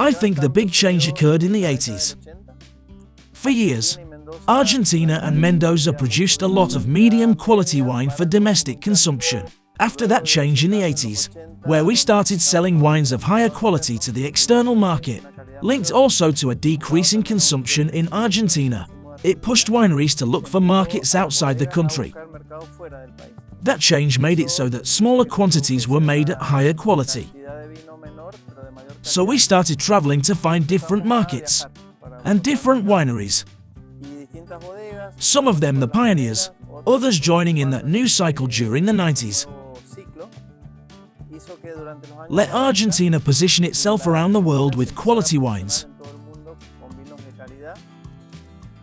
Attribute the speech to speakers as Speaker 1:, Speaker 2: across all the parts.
Speaker 1: I think the big change occurred in the 80s. For years, Argentina and Mendoza produced a lot of medium quality wine for domestic consumption. After that change in the 80s, where we started selling wines of higher quality to the external market, linked also to a decrease in consumption in Argentina, it pushed wineries to look for markets outside the country. That change made it so that smaller quantities were made at higher quality. So we started traveling to find different markets and different wineries. Some of them the pioneers, others joining in that new cycle during the 90s. Let Argentina position itself around the world with quality wines.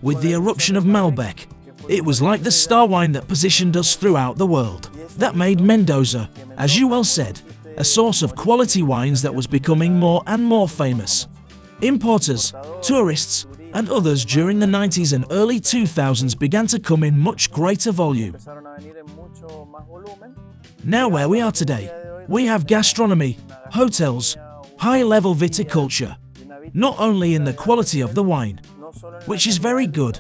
Speaker 1: With the eruption of Malbec, it was like the star wine that positioned us throughout the world. That made Mendoza, as you well said, a source of quality wines that was becoming more and more famous. Importers, tourists, and others during the 90s and early 2000s began to come in much greater volume. Now where we are today, we have gastronomy, hotels, high-level viticulture, not only in the quality of the wine, which is very good,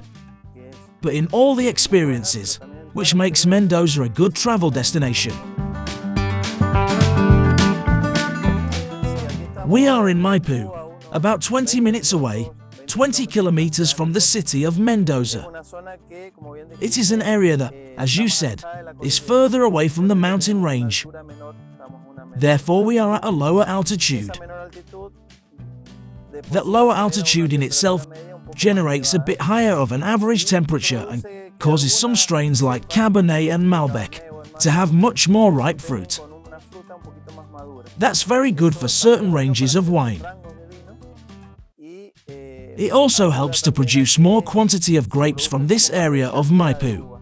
Speaker 1: but in all the experiences, which makes Mendoza a good travel destination. We are in Maipú, about 20 minutes away, 20 kilometers from the city of Mendoza. It is an area that, as you said, is further away from the mountain range. Therefore, we are at a lower altitude. That lower altitude in itself generates a bit higher of an average temperature and causes some strains like Cabernet and Malbec to have much more ripe fruit. That's very good for certain ranges of wine. It also helps to produce more quantity of grapes from this area of Maipú.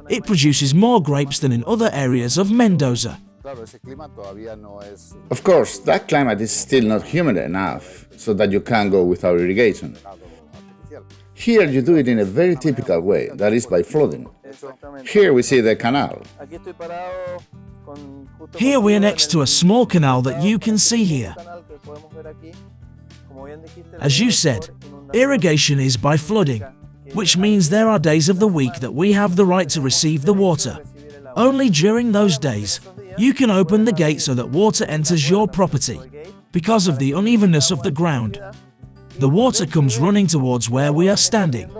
Speaker 1: It produces more grapes than in other areas of Mendoza.
Speaker 2: Of course, that climate is still not humid enough so that you can go without irrigation. Here you do it in a very typical way, that is by flooding. Here we see the canal.
Speaker 1: Here we are next to a small canal that you can see here. As you said, irrigation is by flooding, which means there are days of the week that we have the right to receive the water. Only during those days, you can open the gate so that water enters your property. Because of the unevenness of the ground, the water comes running towards where we are standing.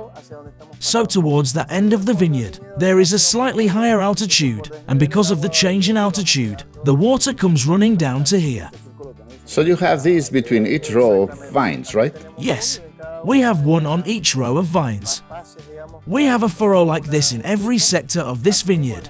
Speaker 1: So towards that end of the vineyard, there is a slightly higher altitude, and because of the change in altitude, the water comes running down to here.
Speaker 2: So you have these between each row of vines, right?
Speaker 1: Yes, we have one on each row of vines. We have a furrow like this in every sector of this vineyard.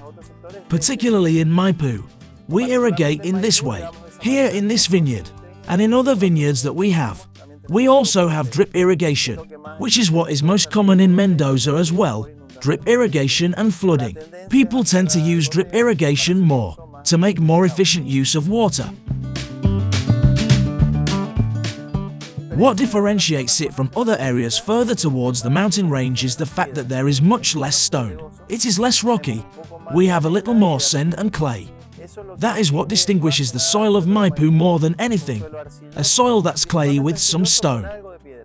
Speaker 1: Particularly in Maipú, we irrigate in this way, here in this vineyard, and in other vineyards that we have. We also have drip irrigation, which is what is most common in Mendoza as well, drip irrigation and flooding. People tend to use drip irrigation more, to make more efficient use of water. What differentiates it from other areas further towards the mountain range is the fact that there is much less stone. It is less rocky. We have a little more sand and clay. That is what distinguishes the soil of Maipú more than anything, a soil that's clayey with some stone.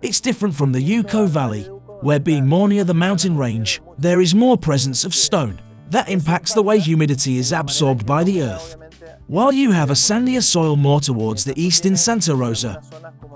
Speaker 1: It's different from the Cuyo Valley, where being more near the mountain range, there is more presence of stone. That impacts the way humidity is absorbed by the earth. While you have a sandier soil more towards the east in Santa Rosa,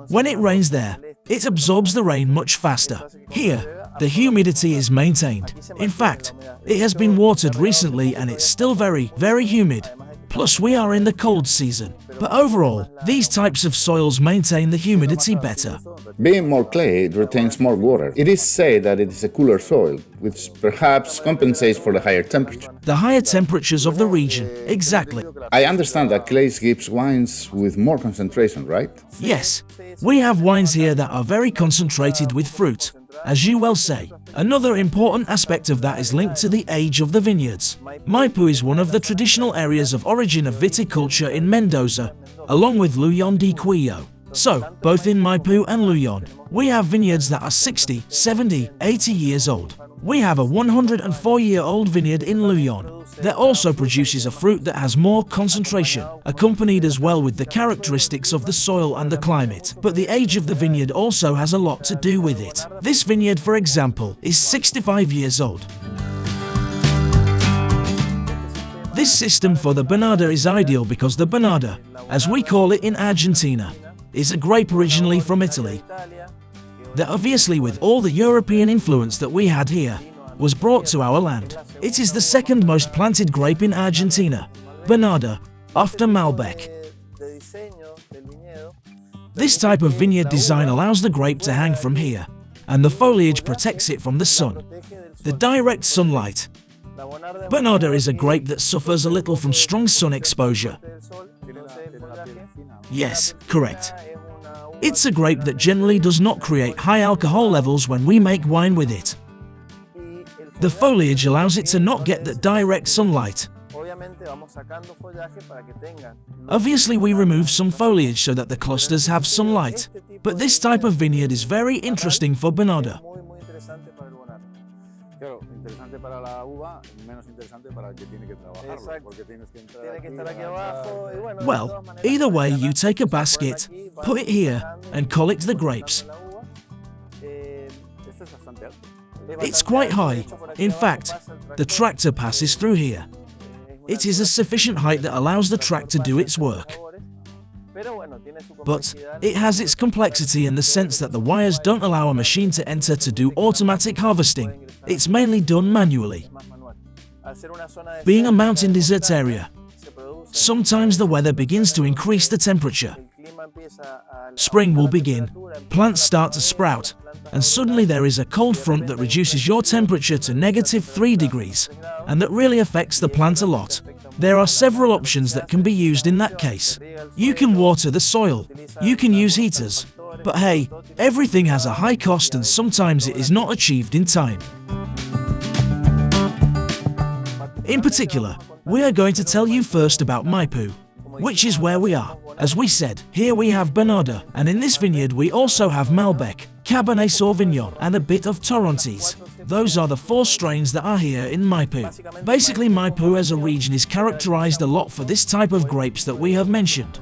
Speaker 1: when it rains there, it absorbs the rain much faster. Here, the humidity is maintained. In fact, it has been watered recently and it's still very, very humid. Plus we are in the cold season. But overall, these types of soils maintain the humidity better.
Speaker 2: Being more clay, it retains more water. It is said that it is a cooler soil, which perhaps compensates for the higher temperature.
Speaker 1: The higher temperatures of the region, exactly.
Speaker 2: I understand that clay gives wines with more concentration, right?
Speaker 1: Yes, we have wines here that are very concentrated with fruit, as you well say. Another important aspect of that is linked to the age of the vineyards. Maipú is one of the traditional areas of origin of viticulture in Mendoza, along with Lujan de Cuyo. So, both in Maipú and Lujan, we have vineyards that are 60, 70, 80 years old. We have a 104-year-old vineyard in Lujan that also produces a fruit that has more concentration, accompanied as well with the characteristics of the soil and the climate. But the age of the vineyard also has a lot to do with it. This vineyard, for example, is 65 years old. This system for the Bernarda is ideal because the Bernarda, as we call it in Argentina, is a grape originally from Italy that obviously, with all the European influence that we had here, was brought to our land. It is the second most planted grape in Argentina, Bernarda, after Malbec. This type of vineyard design allows the grape to hang from here, and the foliage protects it from the sun, the direct sunlight. Bernarda is a grape that suffers a little from strong sun exposure. Yes, correct. It's a grape that generally does not create high alcohol levels when we make wine with it. The foliage allows it to not get that direct sunlight. Obviously, we remove some foliage so that the clusters have sunlight, but this type of vineyard is very interesting for Bernarda. Well, either way, you take a basket, put it here, and collect the grapes. It's quite high. In fact, the tractor passes through here. It is a sufficient height that allows the tractor to do its work. But it has its complexity in the sense that the wires don't allow a machine to enter to do automatic harvesting. It's mainly done manually. Being a mountain desert area, sometimes the weather begins to increase the temperature. Spring will begin, plants start to sprout, and suddenly there is a cold front that reduces your temperature to -3 degrees, and that really affects the plant a lot. There are several options that can be used in that case. You can water the soil, you can use heaters, but hey, everything has a high cost and sometimes it is not achieved in time. In particular, we are going to tell you first about Maipú, which is where we are. As we said, here we have Bernarda, and in this vineyard we also have Malbec, Cabernet Sauvignon, and a bit of Torrontés. Those are the 4 strains that are here in Maipú. Basically, Maipú as a region is characterized a lot for this type of grapes that we have mentioned.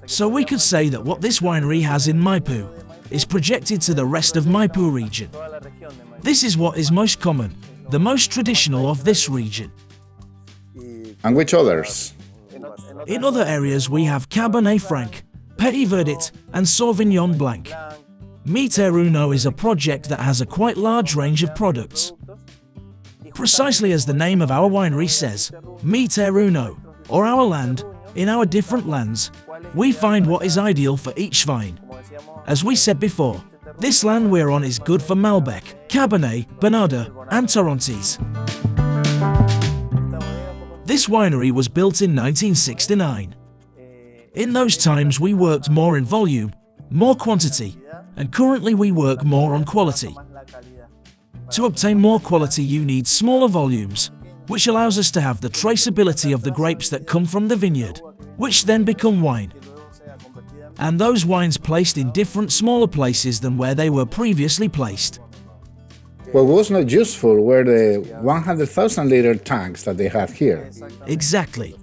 Speaker 1: So we could say that what this winery has in Maipú is projected to the rest of Maipú region. This is what is most common, the most traditional of this region.
Speaker 2: And which others?
Speaker 1: In other areas we have Cabernet Franc, Petit Verdot, and Sauvignon Blanc. Mi Terruno is a project that has a quite large range of products. Precisely as the name of our winery says, Mi Terruno, or our land, in our different lands, we find what is ideal for each vine. As we said before, this land we're on is good for Malbec, Cabernet, Bernarda, and Torrontés. This winery was built in 1969. In those times we worked more in volume, more quantity, and currently we work more on quality. To obtain more quality you need smaller volumes, which allows us to have the traceability of the grapes that come from the vineyard, which then become wine. And those wines placed in different smaller places than where they were previously placed.
Speaker 2: What was not useful were the 100,000 liter tanks that they have here.
Speaker 1: Exactly.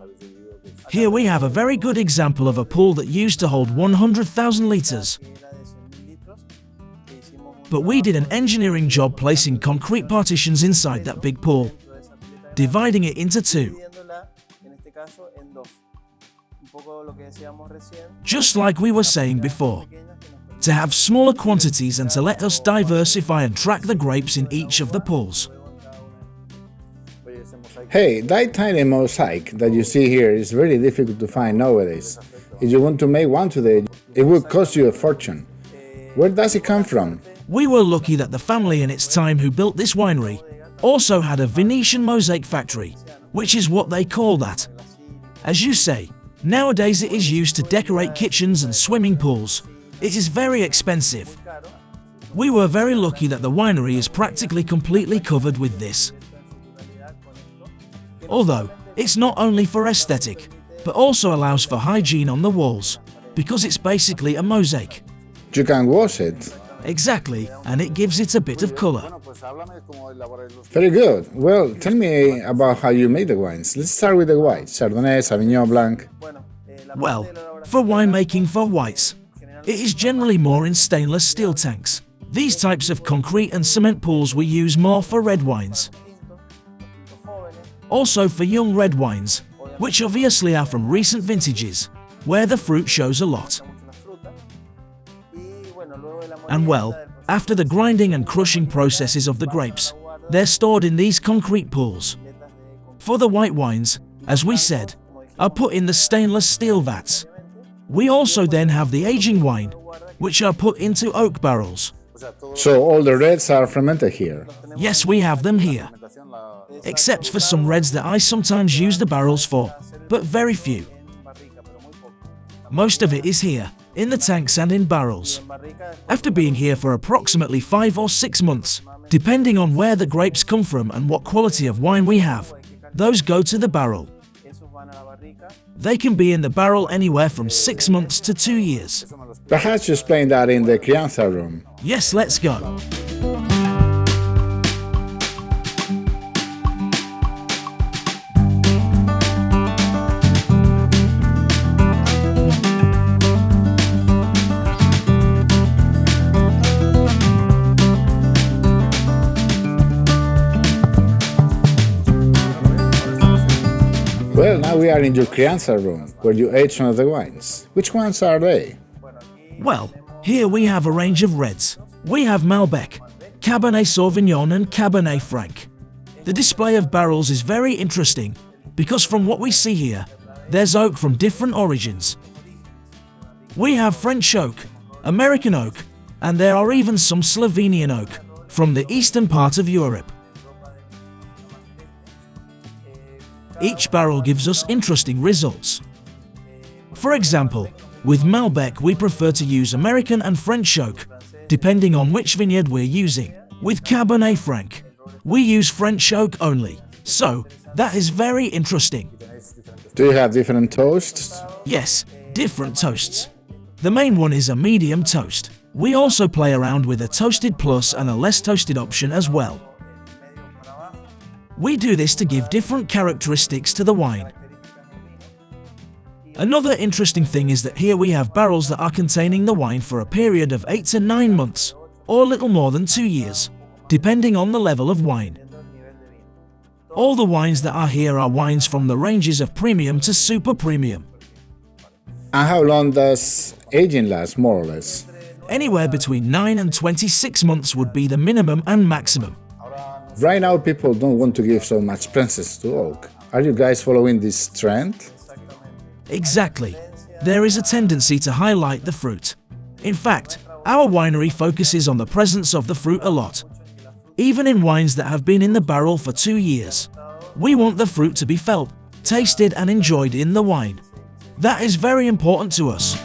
Speaker 1: Here we have a very good example of a pool that used to hold 100,000 liters. But we did an engineering job placing concrete partitions inside that big pool, dividing it into 2. Just like we were saying before, to have smaller quantities and to let us diversify and track the grapes in each of the pools.
Speaker 2: Hey, that tiny mosaic that you see here is very difficult to find nowadays. If you want to make one today, it would cost you a fortune. Where does it come from?
Speaker 1: We were lucky that the family in its time who built this winery also had a Venetian mosaic factory, which is what they call that. As you say, nowadays it is used to decorate kitchens and swimming pools. It is very expensive. We were very lucky that the winery is practically completely covered with this. Although, it's not only for aesthetic, but also allows for hygiene on the walls, because it's basically a mosaic.
Speaker 2: You can wash it.
Speaker 1: Exactly, and it gives it a bit of color.
Speaker 2: Very good. Well, tell me about how you make the wines. Let's start with the whites, Chardonnay, Sauvignon Blanc.
Speaker 1: Well, for winemaking for whites, it is generally more in stainless steel tanks. These types of concrete and cement pools we use more for red wines. Also for young red wines, which obviously are from recent vintages, where the fruit shows a lot. And well, after the grinding and crushing processes of the grapes, they're stored in these concrete pools. For the white wines, as we said, are put in the stainless steel vats. We also then have the aging wine, which are put into oak barrels.
Speaker 2: So all the reds are fermented here?
Speaker 1: Yes, we have them here. Except for some reds that I sometimes use the barrels for, but very few. Most of it is here, in the tanks and in barrels. After being here for approximately 5 or 6 months, depending on where the grapes come from and what quality of wine we have, those go to the barrel. They can be in the barrel anywhere from 6 months to 2 years.
Speaker 2: Perhaps you explain that in the crianza room.
Speaker 1: Yes, let's go.
Speaker 2: Well, now we are in your crianza room, where you age some of the wines. Which ones are they?
Speaker 1: Well, here we have a range of reds. We have Malbec, Cabernet Sauvignon and Cabernet Franc. The display of barrels is very interesting, because from what we see here, there's oak from different origins. We have French oak, American oak, and there are even some Slovenian oak, from the eastern part of Europe. Each barrel gives us interesting results. For example, with Malbec we prefer to use American and French oak, depending on which vineyard we're using. With Cabernet Franc, we use French oak only, so that is very interesting.
Speaker 2: Do you have different toasts?
Speaker 1: Yes, different toasts. The main one is a medium toast. We also play around with a toasted plus and a less toasted option as well. We do this to give different characteristics to the wine. Another interesting thing is that here we have barrels that are containing the wine for a period of 8 to 9 months, or little more than 2 years, depending on the level of wine. All the wines that are here are wines from the ranges of premium to super premium.
Speaker 2: And how long does aging last, more or less?
Speaker 1: Anywhere between 9 and 26 months would be the minimum and maximum.
Speaker 2: Right now people don't want to give so much presence to oak. Are you guys following this trend?
Speaker 1: Exactly. There is a tendency to highlight the fruit. In fact, our winery focuses on the presence of the fruit a lot. Even in wines that have been in the barrel for 2 years. We want the fruit to be felt, tasted and enjoyed in the wine. That is very important to us.